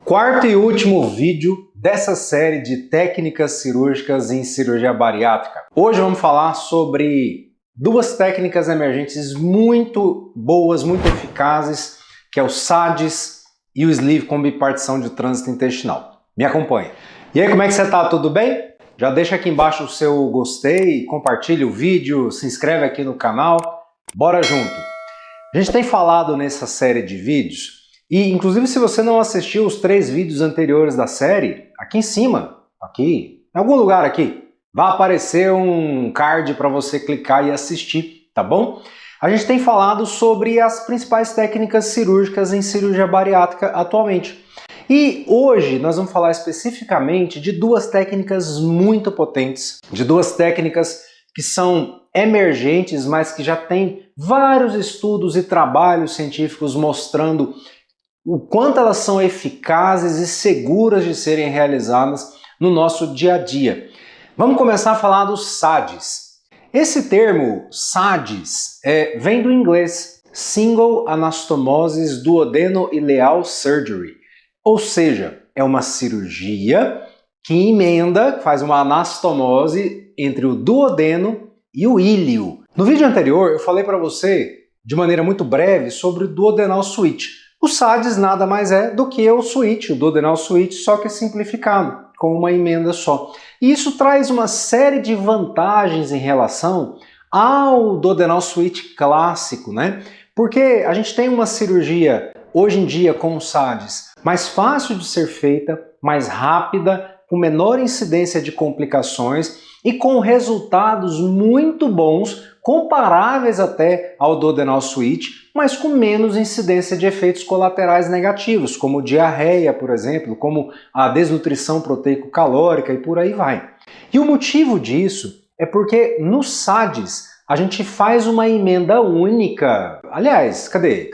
Quarto e último vídeo dessa série de técnicas cirúrgicas em cirurgia bariátrica. Hoje vamos falar sobre duas técnicas emergentes muito boas, muito eficazes, que é o SADS e o sleeve com bipartição de trânsito intestinal. Me acompanhe. E aí, como é que você tá? Tudo bem? Já deixa aqui embaixo o seu gostei, compartilha o vídeo, se inscreve aqui no canal. Bora junto! A gente tem falado nessa série de vídeos e, inclusive, se você não assistiu os 3 vídeos anteriores da série, aqui em cima, aqui, em algum lugar aqui, vai aparecer um card para você clicar e assistir, tá bom? A gente tem falado sobre as principais técnicas cirúrgicas em cirurgia bariátrica atualmente. E hoje nós vamos falar especificamente de duas técnicas muito potentes, de duas técnicas que são emergentes, mas que já tem vários estudos e trabalhos científicos mostrando o quanto elas são eficazes e seguras de serem realizadas no nosso dia a dia. Vamos começar a falar do SADS. Esse termo SADS vem do inglês Single Anastomosis Duodeno-Ileal Surgery, ou seja, é uma cirurgia que emenda, faz uma anastomose entre o duodeno e o íleo. No vídeo anterior eu falei para você, de maneira muito breve, sobre o duodenal switch. O SADS nada mais é do que o switch, o duodenal switch, só que simplificado, com uma emenda só. E isso traz uma série de vantagens em relação ao duodenal switch clássico, né? Porque a gente tem uma cirurgia, hoje em dia, com o SADS, mais fácil de ser feita, mais rápida, com menor incidência de complicações e com resultados muito bons, comparáveis até ao duodenal switch, mas com menos incidência de efeitos colaterais negativos, como diarreia, por exemplo, como a desnutrição proteico-calórica e por aí vai. E o motivo disso é porque no SADS a gente faz uma emenda única. Aliás, cadê?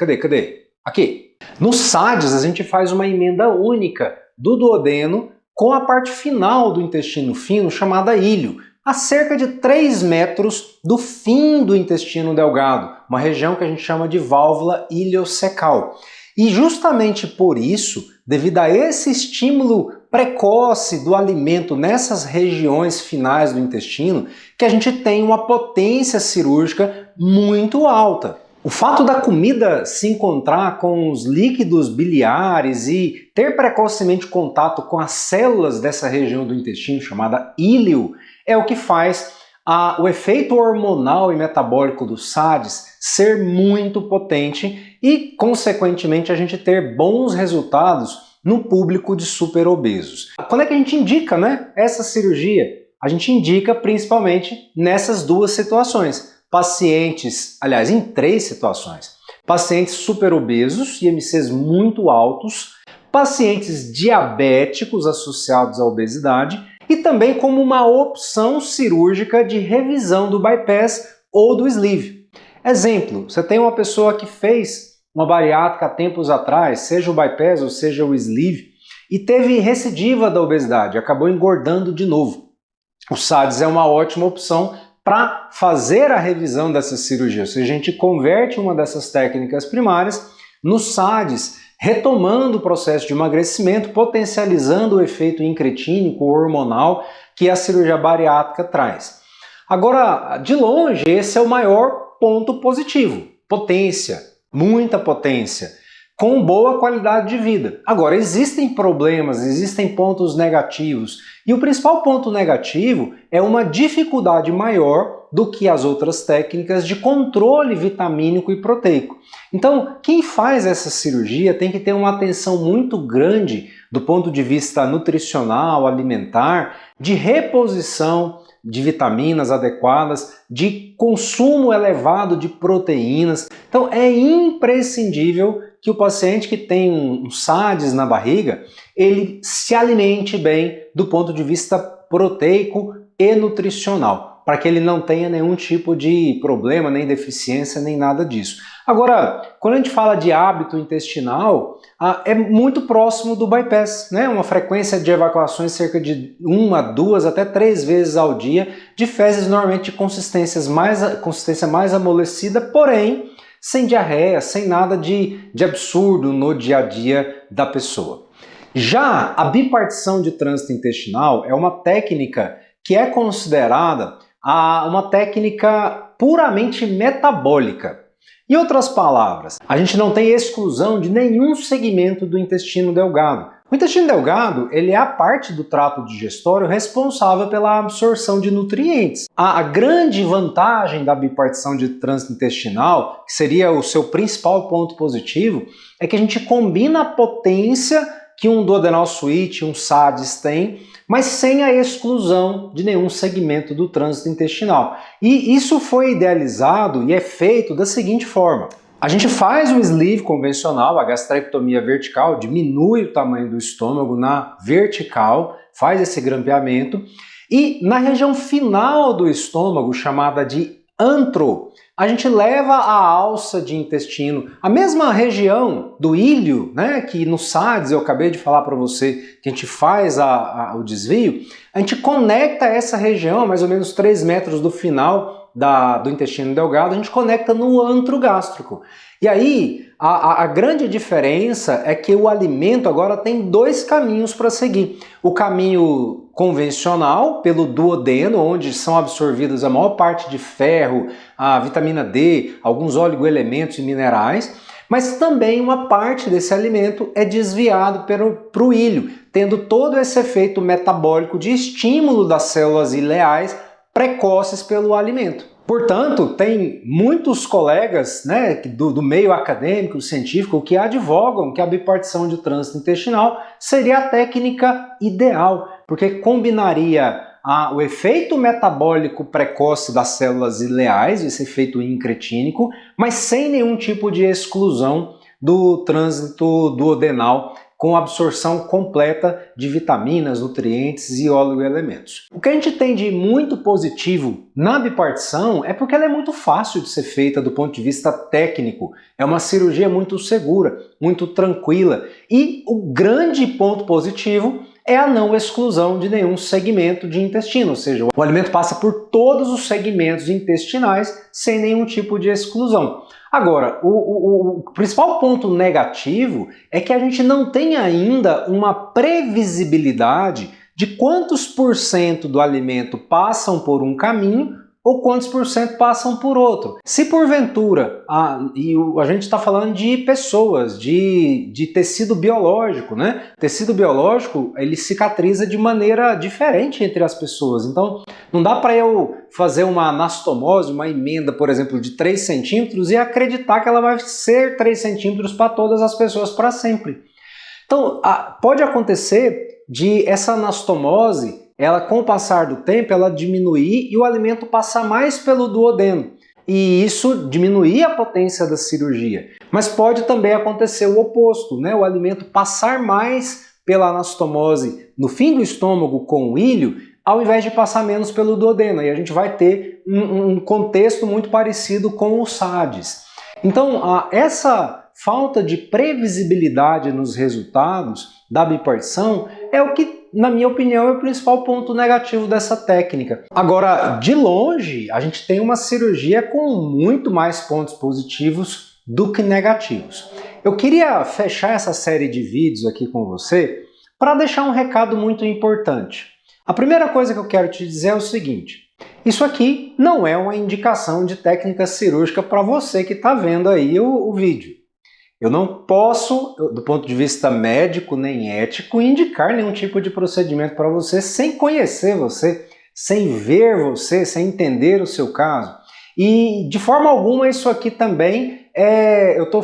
Aqui. No SADS a gente faz uma emenda única do duodeno com a parte final do intestino fino chamada íleo, a cerca de 3 metros do fim do intestino delgado, uma região que a gente chama de válvula iliocecal. E justamente por isso, devido a esse estímulo precoce do alimento nessas regiões finais do intestino, que a gente tem uma potência cirúrgica muito alta. O fato da comida se encontrar com os líquidos biliares e ter precocemente contato com as células dessa região do intestino chamada íleo é o que faz o efeito hormonal e metabólico do SADS ser muito potente e, consequentemente, a gente ter bons resultados no público de superobesos. Quando é que a gente indica, né, essa cirurgia? A gente indica principalmente nessas duas situações. Pacientes, aliás, em 3 situações. Pacientes superobesos, IMCs muito altos, pacientes diabéticos associados à obesidade e também como uma opção cirúrgica de revisão do bypass ou do sleeve. Exemplo, você tem uma pessoa que fez uma bariátrica há tempos atrás, seja o bypass ou seja o sleeve, e teve recidiva da obesidade, acabou engordando de novo. O SADS é uma ótima opção para fazer a revisão dessa cirurgia. Ou seja, a gente converte uma dessas técnicas primárias no SADS, retomando o processo de emagrecimento, potencializando o efeito incretínico hormonal que a cirurgia bariátrica traz. Agora, de longe, esse é o maior ponto positivo. Potência, muita potência, com boa qualidade de vida. Agora, existem problemas, existem pontos negativos, e o principal ponto negativo é uma dificuldade maior do que as outras técnicas de controle vitamínico e proteico. Então, quem faz essa cirurgia tem que ter uma atenção muito grande do ponto de vista nutricional, alimentar, de reposição de vitaminas adequadas, de consumo elevado de proteínas. Então, é imprescindível que o paciente que tem um SADS na barriga, ele se alimente bem do ponto de vista proteico e nutricional, para que ele não tenha nenhum tipo de problema, nem deficiência, nem nada disso. Agora, quando a gente fala de hábito intestinal, é muito próximo do bypass, né? Uma frequência de evacuações cerca de 1, 2, até 3 vezes ao dia, de fezes normalmente de consistência mais amolecida, porém sem diarreia, sem nada de absurdo no dia a dia da pessoa. Já a bipartição de trânsito intestinal é uma técnica que é considerada uma técnica puramente metabólica. Em outras palavras, a gente não tem exclusão de nenhum segmento do intestino delgado. O intestino delgado ele é a parte do trato digestório responsável pela absorção de nutrientes. A grande vantagem da bipartição de trânsito intestinal, que seria o seu principal ponto positivo, é que a gente combina a potência que um duodenal switch, um SADS tem, mas sem a exclusão de nenhum segmento do trânsito intestinal. E isso foi idealizado e é feito da seguinte forma. A gente faz o sleeve convencional, a gastrectomia vertical, diminui o tamanho do estômago na vertical, faz esse grampeamento, e na região final do estômago, chamada de antro, a gente leva a alça de intestino, a mesma região do ilho, né, que no SADS eu acabei de falar para você que a gente faz o desvio, a gente conecta essa região, mais ou menos 3 metros do final do intestino delgado, a gente conecta no antro gástrico. E aí, a grande diferença é que o alimento agora tem 2 caminhos para seguir. O caminho convencional, pelo duodeno, onde são absorvidas a maior parte de ferro, a vitamina D, alguns oligoelementos e minerais, mas também uma parte desse alimento é desviado para o ilho, tendo todo esse efeito metabólico de estímulo das células ileais precoces pelo alimento. Portanto, tem muitos colegas, né, do meio acadêmico, científico, que advogam que a bipartição de trânsito intestinal seria a técnica ideal, porque combinaria o efeito metabólico precoce das células ileais, esse efeito incretínico, mas sem nenhum tipo de exclusão do trânsito duodenal, com absorção completa de vitaminas, nutrientes e oligoelementos. O que a gente tem de muito positivo na bipartição é porque ela é muito fácil de ser feita do ponto de vista técnico. É uma cirurgia muito segura, muito tranquila. E o grande ponto positivo é a não exclusão de nenhum segmento de intestino, ou seja, o alimento passa por todos os segmentos intestinais sem nenhum tipo de exclusão. Agora, o principal ponto negativo é que a gente não tem ainda uma previsibilidade de quantos % do alimento passam por um caminho ou quantos % passam por outro. Se porventura, a gente está falando de pessoas, de tecido biológico, né? Tecido biológico, ele cicatriza de maneira diferente entre as pessoas. Então, não dá para eu fazer uma anastomose, uma emenda, por exemplo, de 3 centímetros e acreditar que ela vai ser 3 centímetros para todas as pessoas para sempre. Então, pode acontecer de essa anastomose, ela com o passar do tempo, ela diminuir e o alimento passar mais pelo duodeno. E isso diminuir a potência da cirurgia. Mas pode também acontecer o oposto, né? O alimento passar mais pela anastomose no fim do estômago com o ilho, ao invés de passar menos pelo duodeno. E a gente vai ter um contexto muito parecido com o SADS. Então, essa falta de previsibilidade nos resultados da bipartição é o que, na minha opinião, é o principal ponto negativo dessa técnica. Agora, de longe, a gente tem uma cirurgia com muito mais pontos positivos do que negativos. Eu queria fechar essa série de vídeos aqui com você para deixar um recado muito importante. A primeira coisa que eu quero te dizer é o seguinte: isso aqui não é uma indicação de técnica cirúrgica para você que está vendo aí o vídeo. Eu não posso, do ponto de vista médico nem ético, indicar nenhum tipo de procedimento para você sem conhecer você, sem ver você, sem entender o seu caso. E de forma alguma isso aqui também eu estou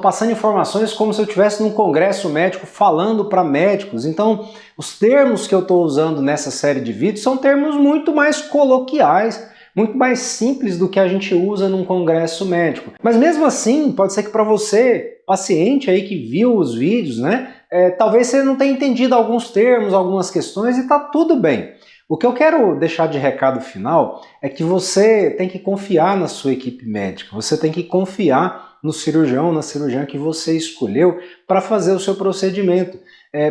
passando informações como se eu estivesse num congresso médico falando para médicos. Então, os termos que eu estou usando nessa série de vídeos são termos muito mais coloquiais, muito mais simples do que a gente usa num congresso médico. Mas mesmo assim, pode ser que para você, paciente aí que viu os vídeos, né, talvez você não tenha entendido alguns termos, algumas questões e tá tudo bem. O que eu quero deixar de recado final é que você tem que confiar na sua equipe médica, você tem que confiar no cirurgião, na cirurgiã que você escolheu para fazer o seu procedimento.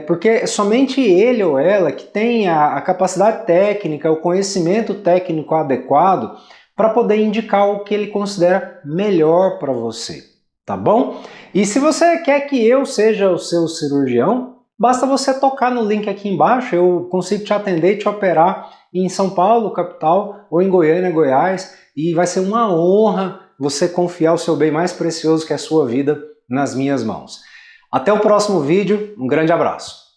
Porque é somente ele ou ela que tem a capacidade técnica, o conhecimento técnico adequado para poder indicar o que ele considera melhor para você, tá bom? E se você quer que eu seja o seu cirurgião, basta você tocar no link aqui embaixo, eu consigo te atender e te operar em São Paulo, capital, ou em Goiânia, Goiás, e vai ser uma honra você confiar o seu bem mais precioso, que é a sua vida, nas minhas mãos. Até o próximo vídeo, um grande abraço!